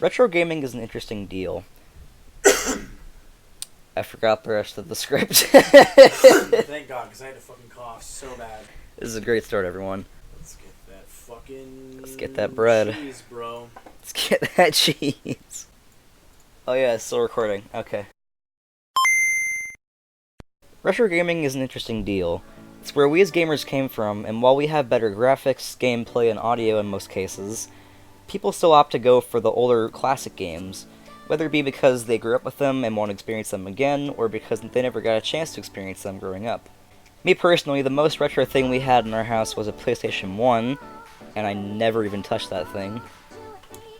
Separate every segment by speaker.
Speaker 1: Retro gaming is an interesting deal. I forgot the rest of the script.
Speaker 2: Thank God, because I had to fucking cough so bad.
Speaker 1: This is a great start, everyone.
Speaker 2: Let's get that fucking...
Speaker 1: Let's get that bread.
Speaker 2: cheese, bro.
Speaker 1: Let's get that cheese. Oh yeah, it's still recording. Okay. Retro gaming is an interesting deal. It's where we as gamers came from, and while we have better graphics, gameplay, and audio in most cases, people still opt to go for the older classic games, whether it be because they grew up with them and want to experience them again, or because they never got a chance to experience them growing up. Me personally, the most retro thing we had in our house was a PlayStation 1, and I never even touched that thing.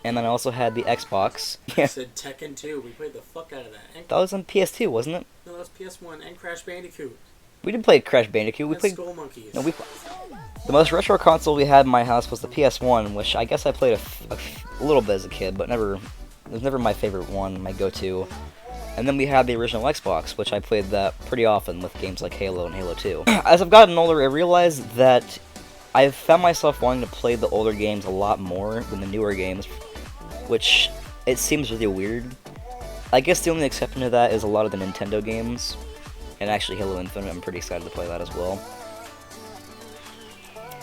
Speaker 1: And then I also had the Xbox.
Speaker 2: I said Tekken 2. We played the fuck out of that.
Speaker 1: That was on PS2, wasn't it?
Speaker 2: No, that was PS1 and Crash Bandicoot.
Speaker 1: We didn't play Crash Bandicoot. We played
Speaker 2: Skull Monkeys.
Speaker 1: No, the most retro console we had in my house was the PS1, which I guess I played a little bit as a kid, but it was never my favorite one, my go-to. And then we had the original Xbox, which I played that pretty often with games like Halo and Halo 2. As I've gotten older, I realized that I've found myself wanting to play the older games a lot more than the newer games, which it seems really weird. I guess the only exception to that is a lot of the Nintendo games. And actually Halo Infinite, I'm pretty excited to play that as well.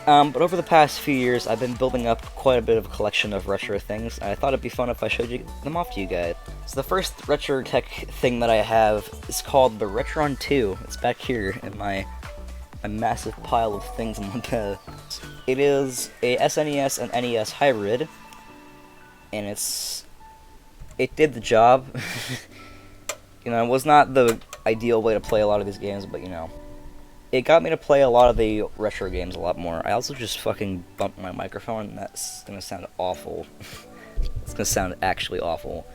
Speaker 1: But over the past few years, I've been building up quite a bit of a collection of retro things, and I thought it'd be fun if I showed them off to you guys. So the first Retrotech thing that I have is called the Retron 2. It's back here in my massive pile of things on the bed. It is a SNES and NES hybrid, and it did the job. You know, it was not the ideal way to play a lot of these games, but you know, it got me to play a lot of the retro games a lot more. I also just fucking bumped my microphone, and that's gonna sound awful. It's gonna sound actually awful.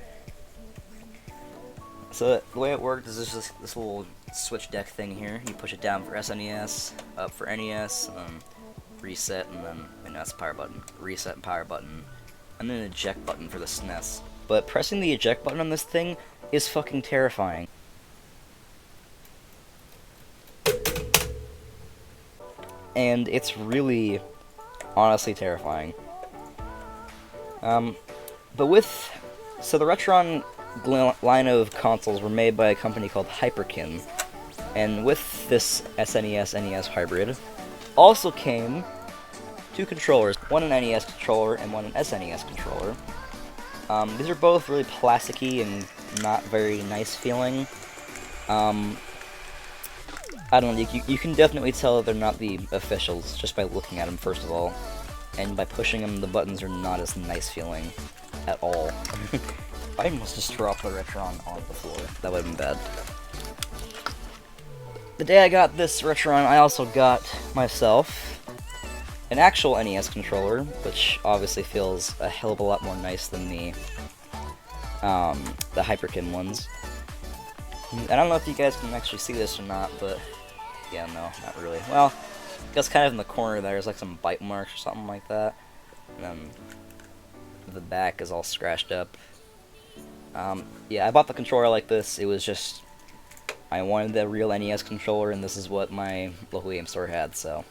Speaker 1: So the way it worked is just this little switch deck thing here. You push it down for SNES, up for NES, and then reset, and that's the power button. Reset and power button, and then an eject button for the SNES. But pressing the eject button on this thing is fucking terrifying. And it's really, honestly terrifying. So the Retron line of consoles were made by a company called Hyperkin, and with this SNES NES hybrid also came two controllers, one an NES controller and one an SNES controller. These are both really plasticky and not very nice feeling. I don't know, you can definitely tell that they're not the officials just by looking at them first of all, and by pushing them the buttons are not as nice feeling at all. I almost just dropped the Retron on the floor, that would have been bad. The day I got this Retron, I also got myself an actual NES controller, which obviously feels a hell of a lot more nice than the Hyperkin ones. I don't know if you guys can actually see this or not, but yeah, no, not really. Well, I guess kind of in the corner there's like some bite marks or something like that. And then the back is all scratched up. Yeah, I bought the controller like this. It was just, I wanted the real NES controller, and this is what my local game store had, so.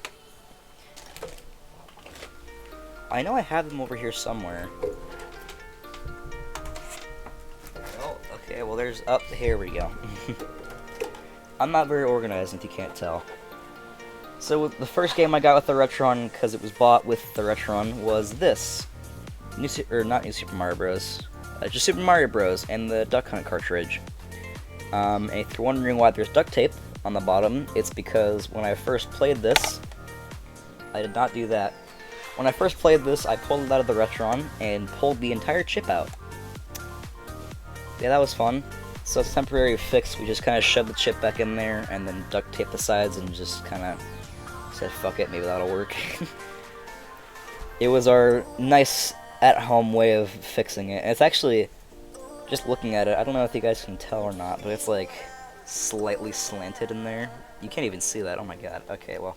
Speaker 1: I know I have them over here somewhere. Oh, okay, well there's, oh, here we go. I'm not very organized, if you can't tell. So the first game I got with the Retron, because it was bought with the Retron, was this. Not New Super Mario Bros. Just Super Mario Bros. And the Duck Hunt cartridge. And if you're wondering why there's duct tape on the bottom, it's because when I first played this, I did not do that. When I first played this, I pulled it out of the Retron and pulled the entire chip out. Yeah, that was fun. So it's a temporary fix. We just kind of shoved the chip back in there and then duct taped the sides and just kind of said, fuck it, maybe that'll work. It was our nice at-home way of fixing it. And it's actually, just looking at it, I don't know if you guys can tell or not, but it's like slightly slanted in there. You can't even see that. Oh my god. Okay, well.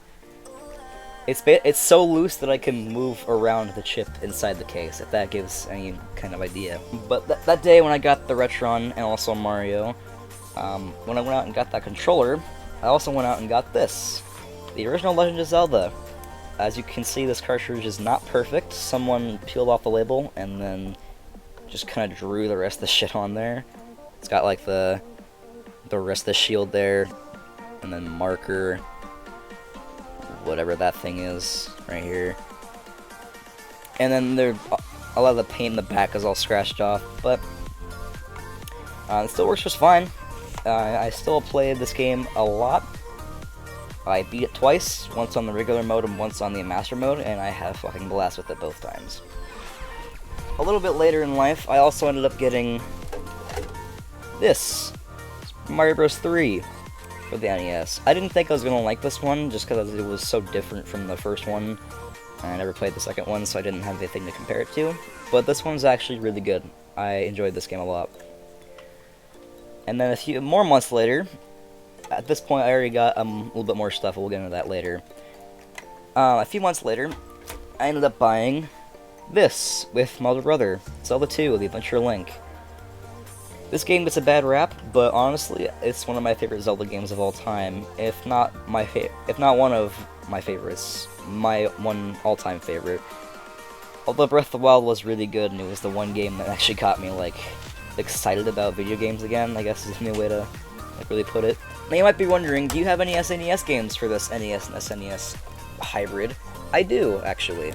Speaker 1: It's so loose that I can move around the chip inside the case, if that gives any kind of idea. But that day when I got the Retron and also Mario, when I went out and got that controller, I also went out and got this. The original Legend of Zelda. As you can see, this cartridge is not perfect. Someone peeled off the label and then just kind of drew the rest of the shit on there. It's got like the rest of the shield there, and then marker, whatever that thing is, right here. And then there, a lot of the paint in the back is all scratched off, but it still works just fine. I still played this game a lot. I beat it twice, once on the regular mode and once on the master mode, and I had a fucking blast with it both times. A little bit later in life, I also ended up getting this, Super Mario Bros. 3 for the NES. I didn't think I was going to like this one, just because it was so different from the first one. I never played the second one, so I didn't have anything to compare it to. But this one's actually really good. I enjoyed this game a lot. And then a few more months later, at this point I already got a little bit more stuff, we'll get into that later. A few months later, I ended up buying this with my older brother, Zelda 2, The Adventure Link. This game gets a bad rap, but honestly, it's one of my favorite Zelda games of all time. If not one of my favorites, my one all-time favorite. Although Breath of the Wild was really good, and it was the one game that actually got me like excited about video games again, I guess is the way to like really put it. Now you might be wondering, do you have any SNES games for this NES and SNES hybrid? I do, actually.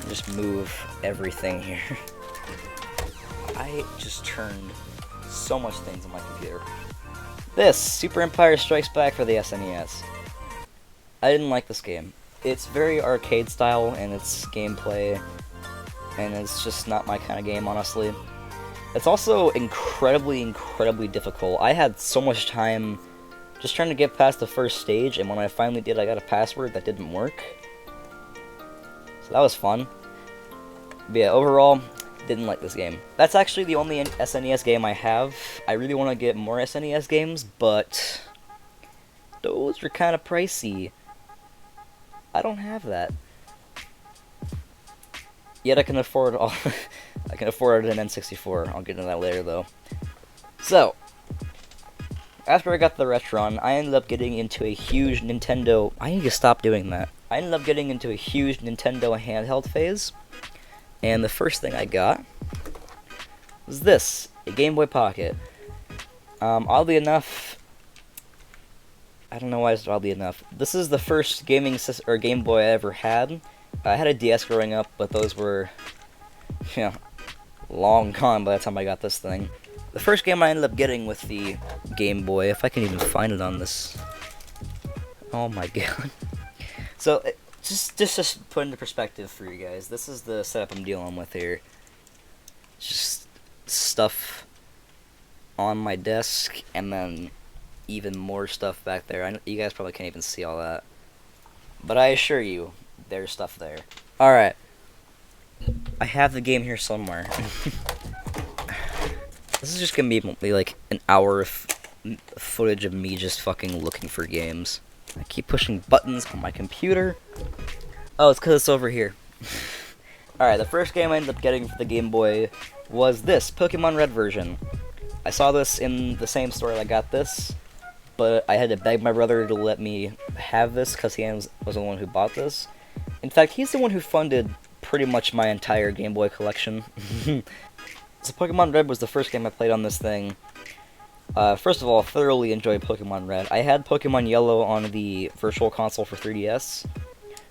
Speaker 1: Just move everything here. I just turned so much things on my computer. This, Super Empire Strikes Back for the SNES. I didn't like this game. It's very arcade style in its gameplay, and it's just not my kind of game, honestly. It's also incredibly, incredibly difficult. I had so much time just trying to get past the first stage, and when I finally did, I got a password that didn't work. So that was fun. But yeah, overall, didn't like this game. That's actually the only SNES game I have. I really want to get more SNES games, but those are kind of pricey. I don't have that. Yet I can afford all I can afford an N64. I'll get into that later though. So, after I got the Retron, I ended up getting into a huge Nintendo... I need to stop doing that. I ended up getting into a huge Nintendo handheld phase. And the first thing I got was this, a Game Boy Pocket. Oddly enough... I don't know why it's oddly enough. This is the first gaming or Game Boy I ever had. I had a DS growing up, but those were, you know, long gone by the time I got this thing. The first game I ended up getting with the Game Boy, if I can even find it on this. Oh my god. So, just to put into perspective for you guys, this is the setup I'm dealing with here. Just stuff on my desk, and then even more stuff back there. I know you guys probably can't even see all that, but I assure you, there's stuff there. Alright. I have the game here somewhere. This is just gonna be like an hour of footage of me just fucking looking for games. I keep pushing buttons on my computer. Oh, it's because it's over here. Alright, the first game I ended up getting for the Game Boy was this, Pokemon Red version. I saw this in the same store I got this, but I had to beg my brother to let me have this because he was the one who bought this. In fact, he's the one who funded pretty much my entire Game Boy collection. So Pokemon Red was the first game I played on this thing. First of all, thoroughly enjoyed Pokemon Red. I had Pokemon Yellow on the Virtual Console for 3DS,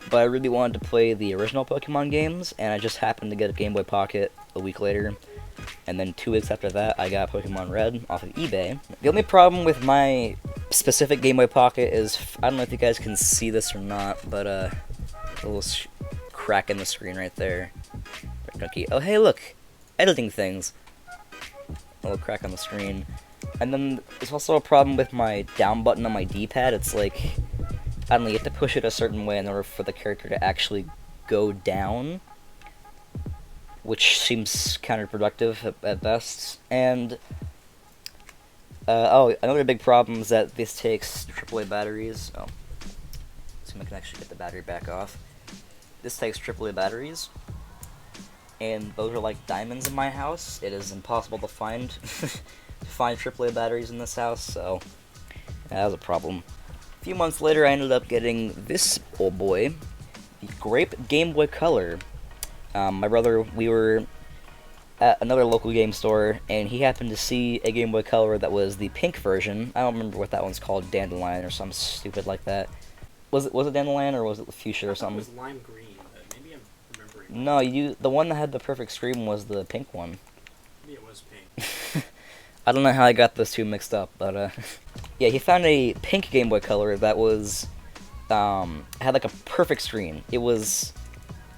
Speaker 1: but I really wanted to play the original Pokemon games, and I just happened to get a Game Boy Pocket a week later. And then 2 weeks after that, I got Pokemon Red off of eBay. The only problem with my specific Game Boy Pocket is, I don't know if you guys can see this or not, but a little crack in the screen right there. Okay. Oh, hey, look! Editing things. A little crack on the screen. And then there's also a problem with my down button on my D-pad. It's like, I don't know, you have to push it a certain way in order for the character to actually go down, which seems counterproductive at best. And, oh, another big problem is that this takes AAA batteries. Oh, let's see if I can actually get the battery back off. This takes AAA batteries, and those are like diamonds in my house. It is impossible to find AAA batteries in this house, so that was a problem. A few months later, I ended up getting this old boy, the Grape Game Boy Color. My brother, we were at another local game store, and he happened to see a Game Boy Color that was the pink version. I don't remember what that one's called, Dandelion or something stupid like that. Was it Dandelion or was it Fuchsia or something?
Speaker 2: It was lime green, but maybe I'm remembering.
Speaker 1: No, the one that had the perfect screen was the pink one.
Speaker 2: Maybe it was pink.
Speaker 1: I don't know how I got those two mixed up, but yeah, he found a pink Game Boy Color that was had like a perfect screen. It was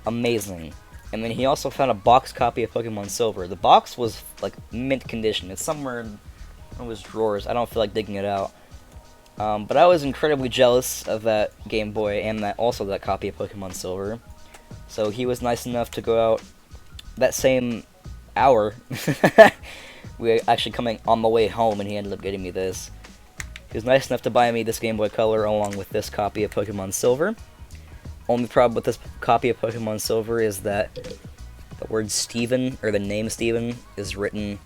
Speaker 1: amazing. And then he also found a box copy of Pokemon Silver. The box was like mint condition. It's somewhere in his drawers. I don't feel like digging it out. But I was incredibly jealous of that Game Boy and that copy of Pokemon Silver. So he was nice enough to go out that same hour. We were actually coming on the way home, and he ended up getting me this. He was nice enough to buy me this Game Boy Color along with this copy of Pokemon Silver. Only problem with this copy of Pokemon Silver is that the word Steven, or the name Steven, is written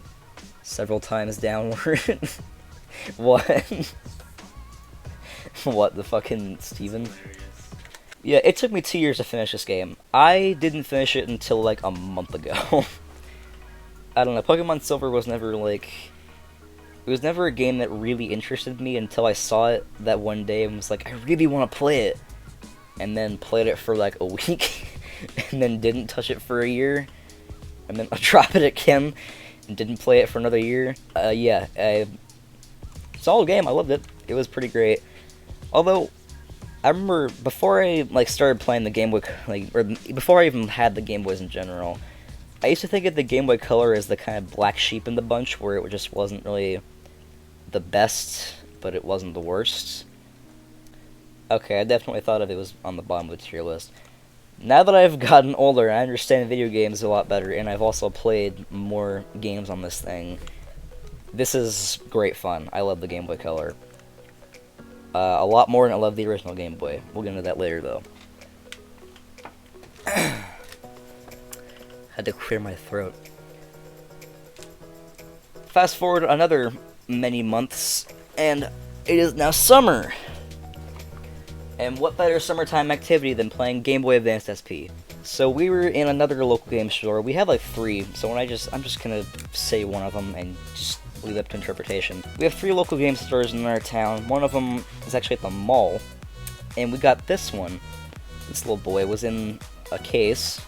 Speaker 1: several times downward. What? What, the fucking Steven? Yeah, it took me 2 years to finish this game. I didn't finish it until like a month ago. I don't know, Pokemon Silver was never like... It was never a game that really interested me until I saw it that one day and was like, I really want to play it. And then played it for like a week, and then didn't touch it for a year. And then I dropped it again, and didn't play it for another year. Solid game, I loved it. It was pretty great. Although, I remember before I like started playing the Game Boy, or before I even had the Game Boys in general, I used to think of the Game Boy Color as the kind of black sheep in the bunch, where it just wasn't really the best, but it wasn't the worst. Okay, I definitely thought of it was on the bottom of the tier list. Now that I've gotten older, I understand video games a lot better, and I've also played more games on this thing. This is great fun. I love the Game Boy Color. A lot more than I love the original Game Boy. We'll get into that later, though. Had to clear my throat. Fast forward another many months, and it is now summer. And what better summertime activity than playing Game Boy Advance SP? So we were in another local game store. We have like 3, so I'm just gonna say one of them and just leave it up to interpretation. We have 3 local game stores in our town. One of them is actually at the mall, and we got this one. This little boy was in a case.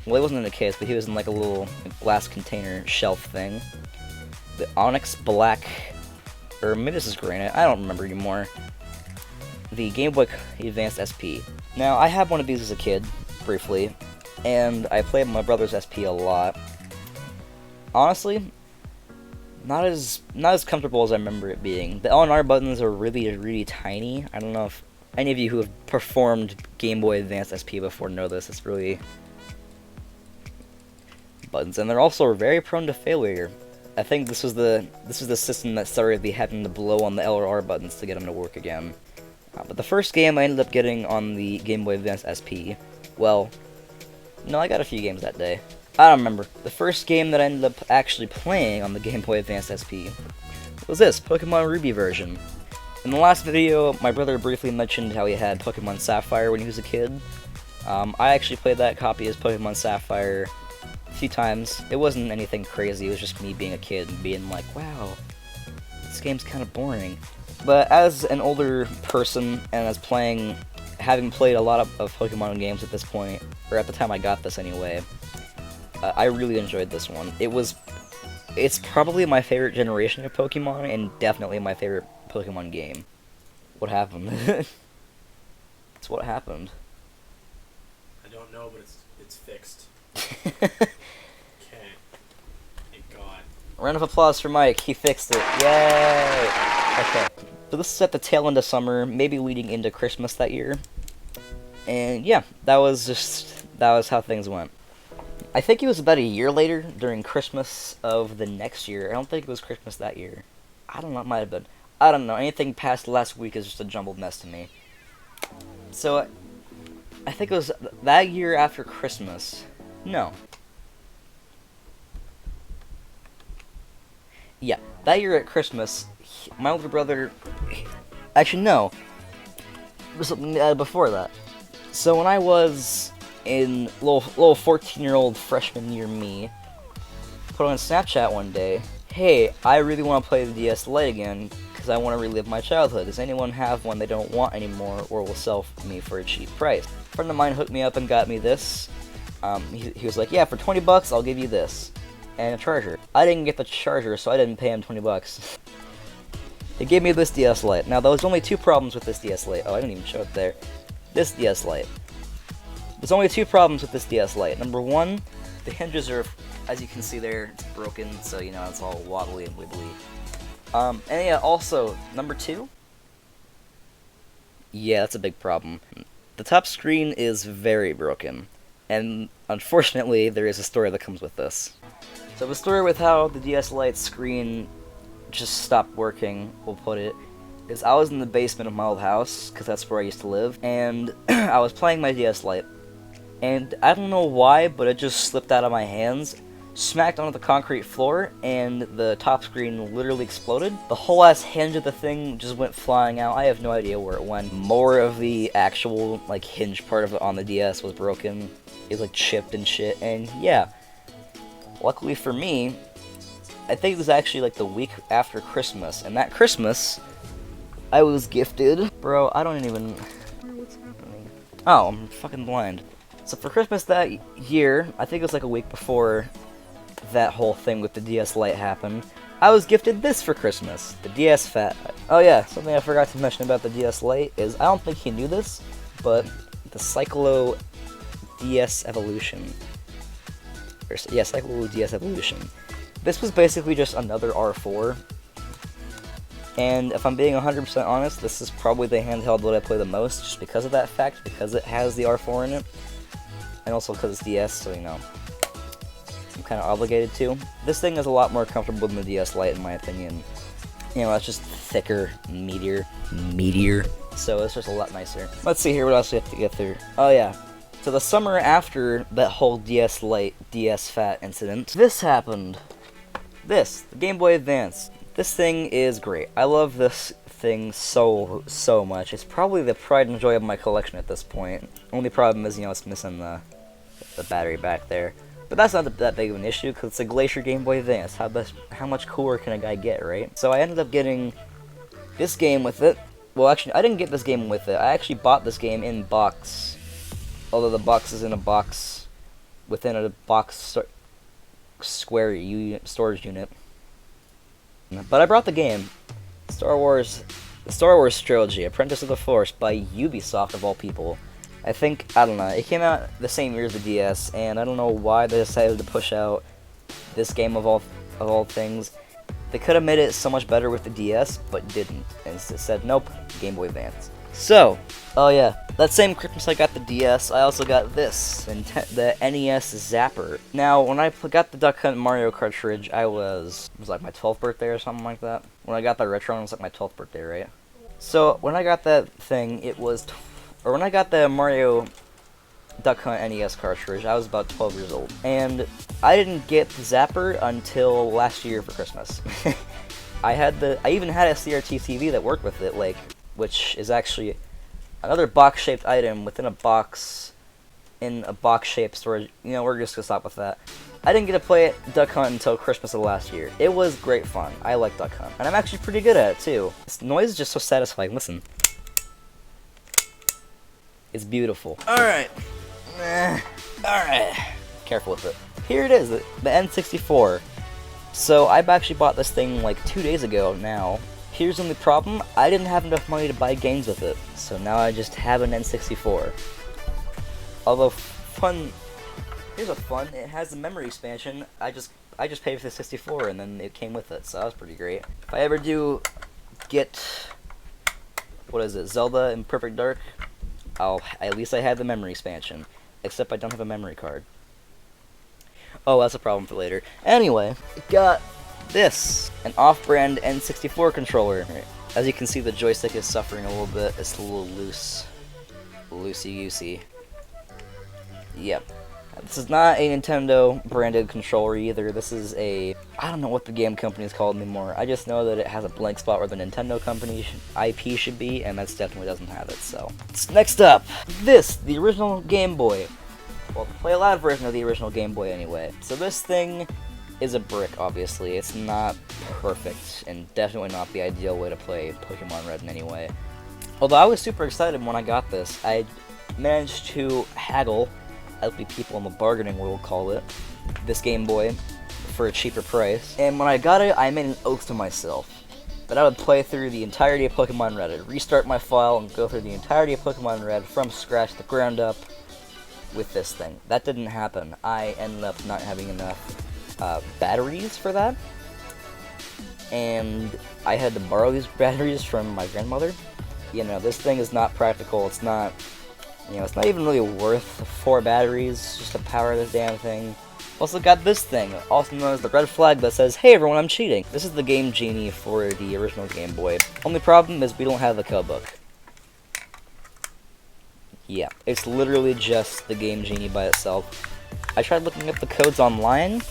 Speaker 1: Well, he wasn't in a case, but he was in like a little glass container shelf thing. The Onyx Black, or maybe this is Granite, I don't remember anymore. The Game Boy Advance SP. Now, I had one of these as a kid, briefly, and I played my brother's SP a lot. Honestly, not as comfortable as I remember it being. The L and R buttons are really, really tiny. I don't know if any of you who have performed Game Boy Advance SP before know this. It's really... buttons, and they're also very prone to failure. I think this was the system that started the having to blow on the L or R buttons to get them to work again. But the first game I ended up getting on the Game Boy Advance SP, well, no, I got a few games that day. I don't remember. The first game that I ended up actually playing on the Game Boy Advance SP was this, Pokemon Ruby version. In the last video, my brother briefly mentioned how he had Pokemon Sapphire when he was a kid. I actually played that copy as Pokemon Sapphire a few times. It wasn't anything crazy, it was just me being a kid and being like, wow, this game's kind of boring. But as an older person, and having played a lot of Pokemon games at this point, or at the time I got this anyway, I really enjoyed this one. It's probably my favorite generation of Pokemon, and definitely my favorite Pokemon game. What happened? That's what happened.
Speaker 2: I don't know, but it's fixed. Okay. Thank God.
Speaker 1: Round of applause for Mike. He fixed it. Yay! Okay. So this is at the tail end of summer, maybe leading into Christmas that year. And yeah, that was how things went. I think it was about a year later, during Christmas of the next year. I don't think it was Christmas that year. I don't know, it might have been. I don't know, anything past last week is just a jumbled mess to me. So, I think it was that year after Christmas. No. Yeah, that year at Christmas, my older brother... Actually, no. It was before that. So when I was in little 14-year-old freshman year me, put on Snapchat one day, hey, I really want to play the DS Lite again because I want to relive my childhood. Does anyone have one they don't want anymore or will sell me for a cheap price? A friend of mine hooked me up and got me this. He was like, yeah, for 20 bucks, I'll give you this. And a charger. I didn't get the charger, so I didn't pay him 20 bucks. He gave me this DS Lite. Now, there was only 2 problems with this DS Lite. Oh, I didn't even show it there. This DS Lite. There's only 2 problems with this DS Lite. Number 1, the hinges are, as you can see there, it's broken, so, you know, it's all wobbly and wibbly. And yeah, also, number 2? Yeah, that's a big problem. The top screen is very broken. And, unfortunately, there is a story that comes with this. So the story with how the DS Lite screen just stopped working, we'll put it, is I was in the basement of my old house, because that's where I used to live, and I was playing my DS Lite, and I don't know why, but it just slipped out of my hands, smacked onto the concrete floor, and the top screen literally exploded. The whole ass hinge of the thing just went flying out. I have no idea where it went. More of the actual, like, hinge part of it on the DS was broken. It was, like, chipped and shit, and yeah. Luckily for me, I think it was actually like the week after Christmas, and that Christmas, I was gifted. Bro, I don't even... What's happening? Oh, I'm fucking blind. So for Christmas that year, I think it was like a week before that whole thing with the DS Lite happened, I was gifted this for Christmas, the DS Fat. Oh yeah, something I forgot to mention about the DS Lite is, I don't think he knew this, but the Cyclo DS Evolution. Yeah, Cyclo DS Evolution. This was basically just another R4, and if I'm being 100% honest, this is probably the handheld that I play the most, just because of that fact, because it has the R4 in it, and also because it's DS, so you know, I'm kind of obligated to. This thing is a lot more comfortable than the DS Lite, in my opinion. You know, it's just thicker, meatier, so it's just a lot nicer. Let's see here, what else we have to get through. Oh yeah. So the summer after that whole DS Lite, DS Fat incident, this happened. This, the Game Boy Advance. This thing is great. I love this thing so much. It's probably the pride and joy of my collection at this point. Only problem is, you know, it's missing the battery back there. But that's not that big of an issue, because it's a Glacier Game Boy Advance. How much cooler can a guy get, right? So I ended up getting this game with it. Well, actually, I didn't get this game with it. I actually bought this game in box. Although the box is in a box within a box square storage unit. But I brought the game, the Star Wars Trilogy, Apprentice of the Force, by Ubisoft of all people. I don't know, it came out the same year as the DS, and I don't know why they decided to push out this game of all things. They could have made it so much better with the DS, but didn't, and instead said, nope, Game Boy Advance. So, oh yeah, that same Christmas I got the DS, I also got this, the NES Zapper. Now, when I got the Duck Hunt Mario cartridge, it was like my 12th birthday or something like that. When I got the Retro, it was like my 12th birthday, right? So, when I got that thing, when I got the Mario Duck Hunt NES cartridge, I was about 12 years old. And I didn't get the Zapper until last year for Christmas. I even had a CRT TV that worked with it, like, which is actually another box-shaped item within a box, in a box-shaped storage. You know, we're just gonna stop with that. I didn't get to play Duck Hunt until Christmas of last year. It was great fun. I like Duck Hunt. And I'm actually pretty good at it, too. This noise is just so satisfying. Listen. It's beautiful. Alright. Alright. Careful with it. Here it is, the N64. So, I've actually bought this thing like 2 days ago now. Here's the only problem, I didn't have enough money to buy games with it, so now I just have an N64. Although here's a fun, it has the memory expansion, I just paid for the 64 and then it came with it, so that was pretty great. If I ever do get, Zelda in Perfect Dark, at least I have the memory expansion, except I don't have a memory card. Oh, that's a problem for later. Anyway, got this, an off-brand N64 controller. As you can see, the joystick is suffering a little bit. It's a little loosey-goosey. Yep. This is not a Nintendo branded controller either. This is I don't know what the game company is called anymore. I just know that it has a blank spot where the Nintendo company IP should be, and that definitely doesn't have it, so. Next up, the original Game Boy. Well, the Play Loud version of the original Game Boy anyway. So this thing is a brick, obviously. It's not perfect, and definitely not the ideal way to play Pokemon Red in any way. Although I was super excited when I got this. I managed to haggle, as we people in the bargaining world call it, this Game Boy for a cheaper price. And when I got it, I made an oath to myself that I would play through the entirety of Pokemon Red. I'd restart my file and go through the entirety of Pokemon Red from scratch, the ground up, with this thing. That didn't happen. I ended up not having enough batteries for that, and I had to borrow these batteries from my grandmother. You know, this thing is not practical. It's not, you know, it's not even really worth 4 batteries just to power this damn thing. Also got this thing, also known as the red flag that says, "Hey everyone, I'm cheating." This is the Game Genie for the original Game Boy. Only problem is we don't have the code book. Yeah, it's literally just the Game Genie by itself. I tried looking up the codes online.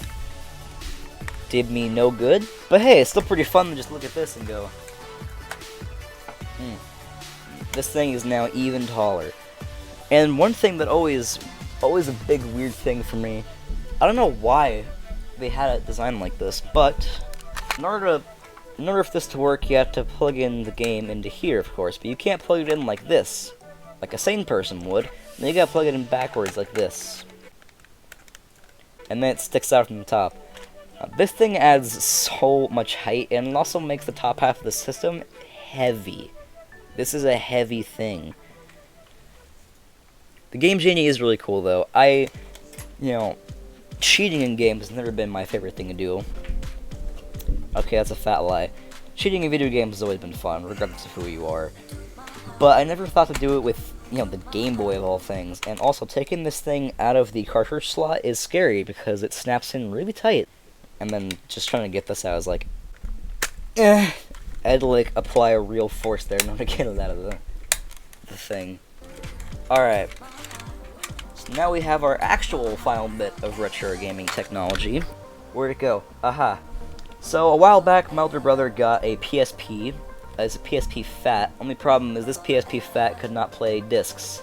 Speaker 1: Did me no good. But hey, it's still pretty fun to just look at this and go, this thing is now even taller. And one thing that always a big weird thing for me, I don't know why they had it designed like this, but in order for this to work, you have to plug in the game into here, of course, but you can't plug it in like this, like a sane person would. Then you gotta plug it in backwards like this. And then it sticks out from the top. This thing adds so much height, and it also makes the top half of the system heavy. This is a heavy thing. The Game Genie is really cool, though. Cheating in games has never been my favorite thing to do. Okay, that's a fat lie. Cheating in video games has always been fun, regardless of who you are. But I never thought to do it with, the Game Boy of all things. And also, taking this thing out of the cartridge slot is scary because it snaps in really tight. And then just trying to get this out, I was like, I had to, apply a real force there in order to get it out of the thing. Alright. So now we have our actual final bit of retro gaming technology. Where'd it go? Aha. So, a while back, my older brother got a PSP. It's a PSP Fat. Only problem is this PSP Fat could not play discs.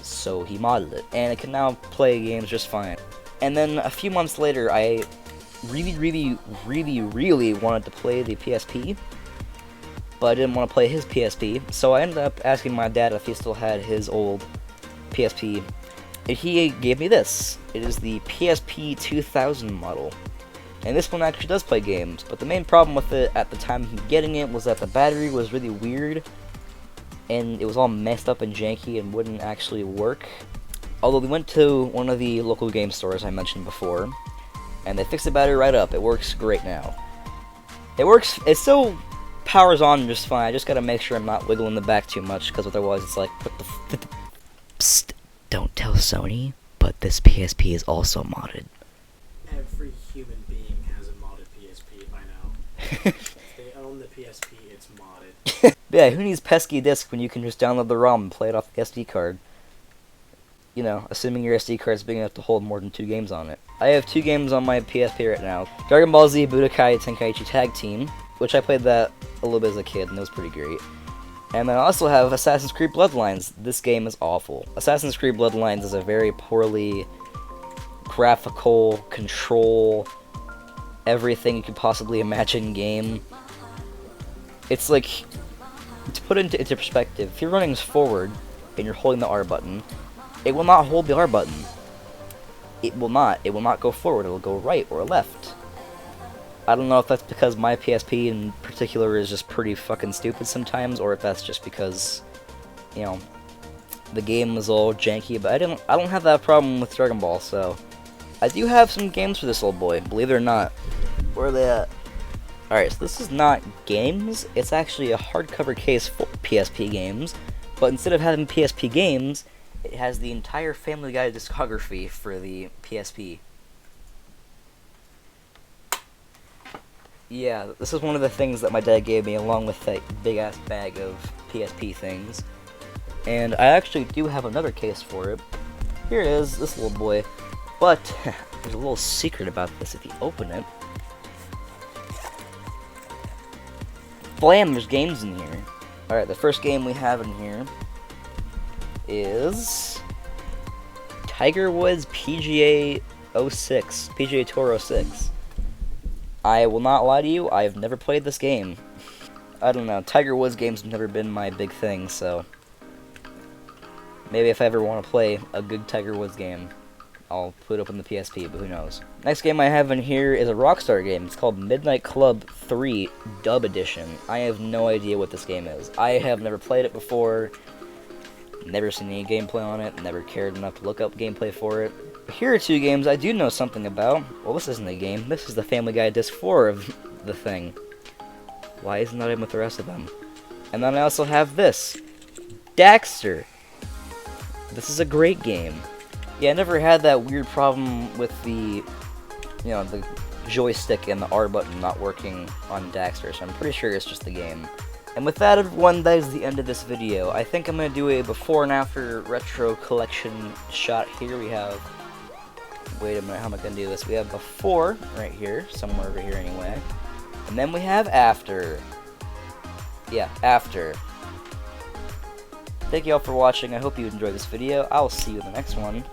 Speaker 1: So he modded it. And it can now play games just fine. And then a few months later, I really wanted to play the PSP, but I didn't want to play his PSP, so I ended up asking my dad if he still had his old PSP, and he gave me this. It is the PSP 2000 model, and this one actually does play games, but the main problem with it at the time of getting it was that the battery was really weird, and it was all messed up and janky and wouldn't actually work. Although we went to one of the local game stores I mentioned before, and they fixed the battery right up. It works great now. It still powers on just fine. I just gotta make sure I'm not wiggling the back too much, because otherwise it's like, what the Psst, don't tell Sony, but this PSP is also modded.
Speaker 2: Every human being has a modded PSP by now. If they own the PSP, it's modded.
Speaker 1: Yeah, who needs pesky disc when you can just download the ROM and play it off the SD card? Assuming your SD card is big enough to hold more than 2 games on it. I have 2 games on my PSP right now. Dragon Ball Z Budokai Tenkaichi Tag Team, which I played that a little bit as a kid, and it was pretty great. And then I also have Assassin's Creed Bloodlines. This game is awful. Assassin's Creed Bloodlines is a very poorly graphical, control, everything you could possibly imagine game. It's like, to put it into perspective, if you're running forward and you're holding the R button, it will not hold the R button. It will not. It will not go forward. It will go right or left. I don't know if that's because my PSP in particular is just pretty fucking stupid sometimes, or if that's just because, the game is all janky. But I don't have that problem with Dragon Ball, so I do have some games for this old boy. Believe it or not. Where are they at? Alright, so this is not games. It's actually a hardcover case for PSP games. But instead of having PSP games, it has the entire Family Guy discography for the PSP. Yeah, this is one of the things that my dad gave me along with that big-ass bag of PSP things. And I actually do have another case for it. Here it is, this little boy. But, there's a little secret about this if you open it. Blam, there's games in here. Alright, the first game we have in here is Tiger Woods PGA 06, PGA Tour 06. I will not lie to you, I've never played this game. I don't know, Tiger Woods games have never been my big thing, so maybe if I ever want to play a good Tiger Woods game, I'll put it up on the PSP, but who knows. Next game I have in here is a Rockstar game. It's called Midnight Club 3 Dub Edition. I have no idea what this game is. I have never played it before, never seen any gameplay on it, never cared enough to look up gameplay for it. But here are two games I do know something about. Well, this isn't a game. This is the Family Guy Disc 4 of the thing. Why isn't that in with the rest of them? And then I also have this, Daxter. This is a great game. Yeah, I never had that weird problem with the, the joystick and the R button not working on Daxter, so I'm pretty sure it's just the game. And with that, everyone, that is the end of this video. I think I'm going to do a before and after retro collection shot here. We have, wait a minute, how am I going to do this? We have before, right here, somewhere over here anyway. And then we have after. Yeah, after. Thank you all for watching. I hope you enjoyed this video. I'll see you in the next one.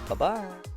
Speaker 1: Bye-bye.